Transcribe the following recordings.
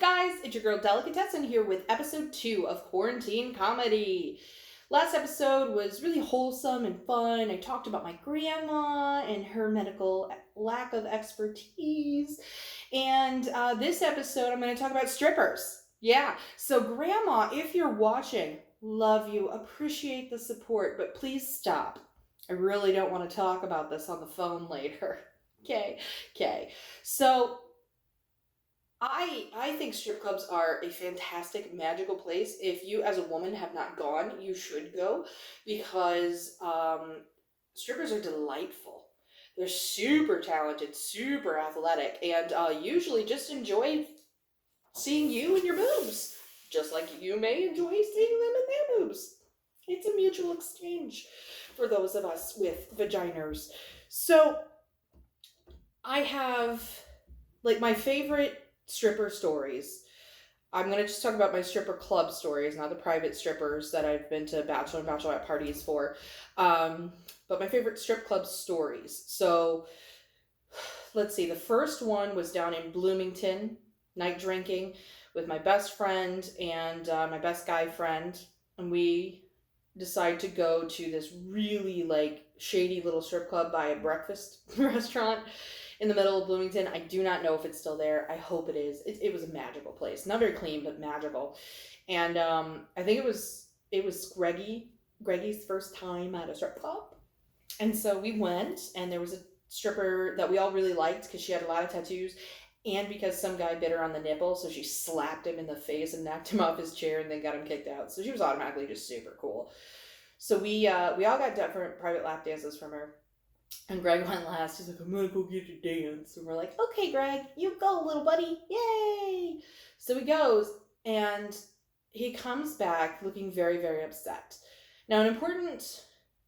Guys, it's your girl Delicatessen here with episode 2 of Quarantine Comedy. Last episode was really wholesome and fun. I talked about my grandma and her medical lack of expertise. And this episode, I'm going to talk about strippers. Yeah, so grandma, if you're watching, love you, appreciate the support, but please stop. I really don't want to talk about this on the phone later. Okay. So I think strip clubs are a fantastic magical place. If you as a woman have not gone, you should go because strippers are delightful. They're super talented, super athletic, and usually just enjoy seeing you and your boobs, just like you may enjoy seeing them and their boobs. It's a mutual exchange for those of us with vaginas. So I have like my favorite stripper stories. I'm gonna just talk about my stripper club stories, not the private strippers that I've been to bachelor and bachelorette parties for. But my favorite strip club stories. So let's see. The first one was down in Bloomington, night drinking with my best friend and my best guy friend, and we decide to go to this really like shady little strip club by a breakfast restaurant in the middle of Bloomington. I do not know if it's still there. I hope it is. It was a magical place. Not very clean, but magical. And I think it was Greggy's first time at a strip club. And so we went, and there was a stripper that we all really liked because she had a lot of tattoos, and because some guy bit her on the nipple, so she slapped him in the face and knocked him off his chair, and then got him kicked out. So she was automatically just super cool. So we all got different private lap dances from her. And Greg went last. He's like, I'm gonna go get a dance. And we're like, okay, Greg, you go, little buddy. Yay! So he goes, and he comes back looking very, very upset. Now, an important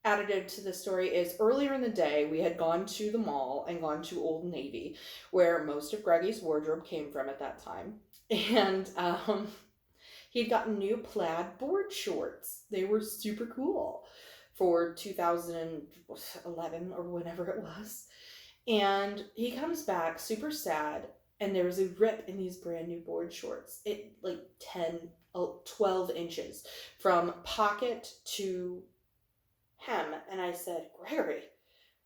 additive to this story is earlier in the day, we had gone to the mall and gone to Old Navy, where most of Greggy's wardrobe came from at that time. And he'd gotten new plaid board shorts. They were super cool for 2011 or whenever it was. And he comes back super sad, and there was a rip in these brand new board shorts. It like 10, 12 inches from pocket to hem. And I said, Gregory,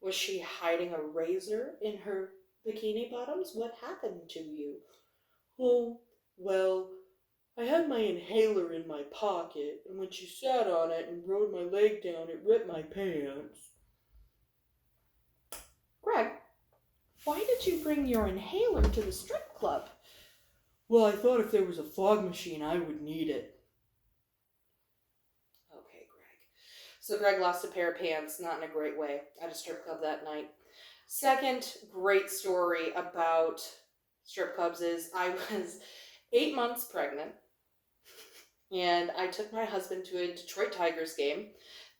was she hiding a razor in her bikini bottoms? What happened to you? Oh, well, I had my inhaler in my pocket, and when she sat on it and rode my leg down, it ripped my pants. Greg, why did you bring your inhaler to the strip club? Well, I thought if there was a fog machine, I would need it. Okay, Greg. So Greg lost a pair of pants, not in a great way, at a strip club that night. Second great story about strip clubs is I was 8 months pregnant, and I took my husband to a Detroit Tigers game.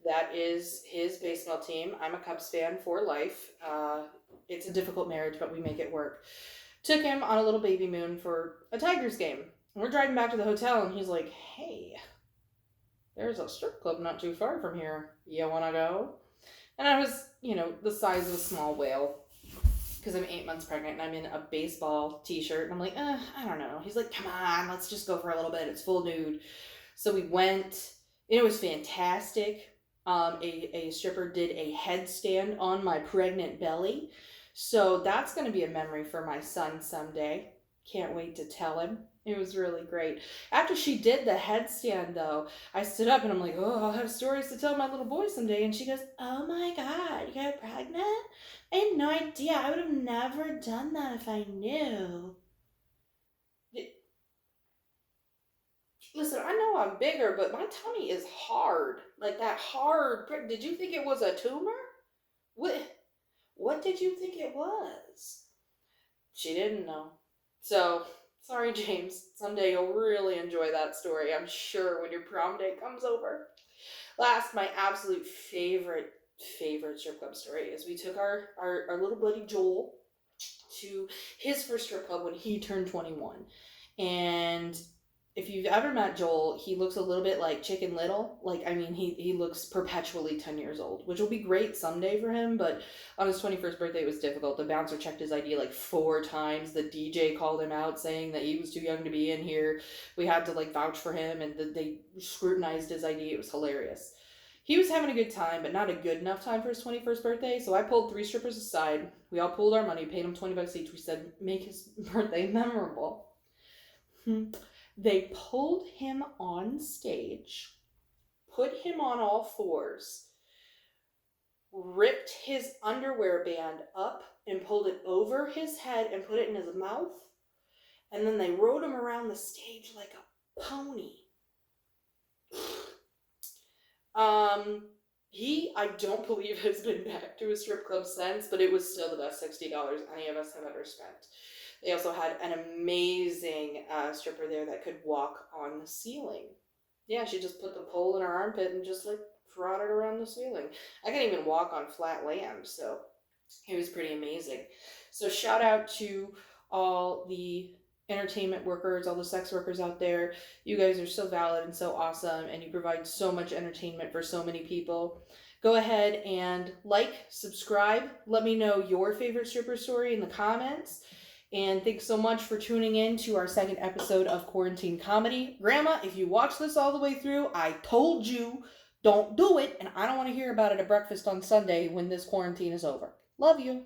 That is his baseball team. I'm a Cubs fan for life. It's a difficult marriage, but we make it work. Took him on a little baby moon for a Tigers game. We're driving back to the hotel, and he's like, hey, there's a strip club not too far from here. You want to go? And I was, the size of a small whale, because I'm 8 months pregnant and I'm in a baseball t-shirt, and I'm like, I don't know. He's like, come on, let's just go for a little bit. It's full nude. So we went. It was fantastic. A stripper did a headstand on my pregnant belly. So that's going to be a memory for my son someday. Can't wait to tell him. It was really great. After she did the headstand, though, I stood up and I'm like, oh, I'll have stories to tell my little boy someday. And she goes, oh my God, you got pregnant? I had no idea. I would have never done that if I knew. Listen, I know I'm bigger, but my tummy is hard. Like that hard. Did you think it was a tumor? What? What did you think it was? She didn't know. So, sorry, James. Someday you'll really enjoy that story, I'm sure, when your prom day comes over. Last, my absolute favorite strip club story is we took our little buddy Joel to his first strip club when he turned 21. And if you've ever met Joel, he looks a little bit like Chicken Little. Like, I mean, he looks perpetually 10 years old, which will be great someday for him, but on his 21st birthday, it was difficult. The bouncer checked his ID like 4 times. The DJ called him out saying that he was too young to be in here. We had to like vouch for him, and they scrutinized his ID. It was hilarious. He was having a good time, but not a good enough time for his 21st birthday, so I pulled 3 strippers aside. We all pooled our money, paid him $20 each. We said, make his birthday memorable. They pulled him on stage, put him on all fours, ripped his underwear band up and pulled it over his head and put it in his mouth, and then they rode him around the stage like a pony. I don't believe has been back to a strip club since, but it was still the best $60 any of us have ever spent. They also had an amazing stripper there that could walk on the ceiling. Yeah, she just put the pole in her armpit and just like trotted around the ceiling. I couldn't even walk on flat land, so it was pretty amazing. So shout out to all the entertainment workers, all the sex workers out there. You guys are so valid and so awesome, and you provide so much entertainment for so many people. Go ahead and like, subscribe. Let me know your favorite stripper story in the comments. And thanks so much for tuning in to our second episode of Quarantine Comedy. Grandma, if you watch this all the way through, I told you, don't do it. And I don't want to hear about it at breakfast on Sunday when this quarantine is over. Love you.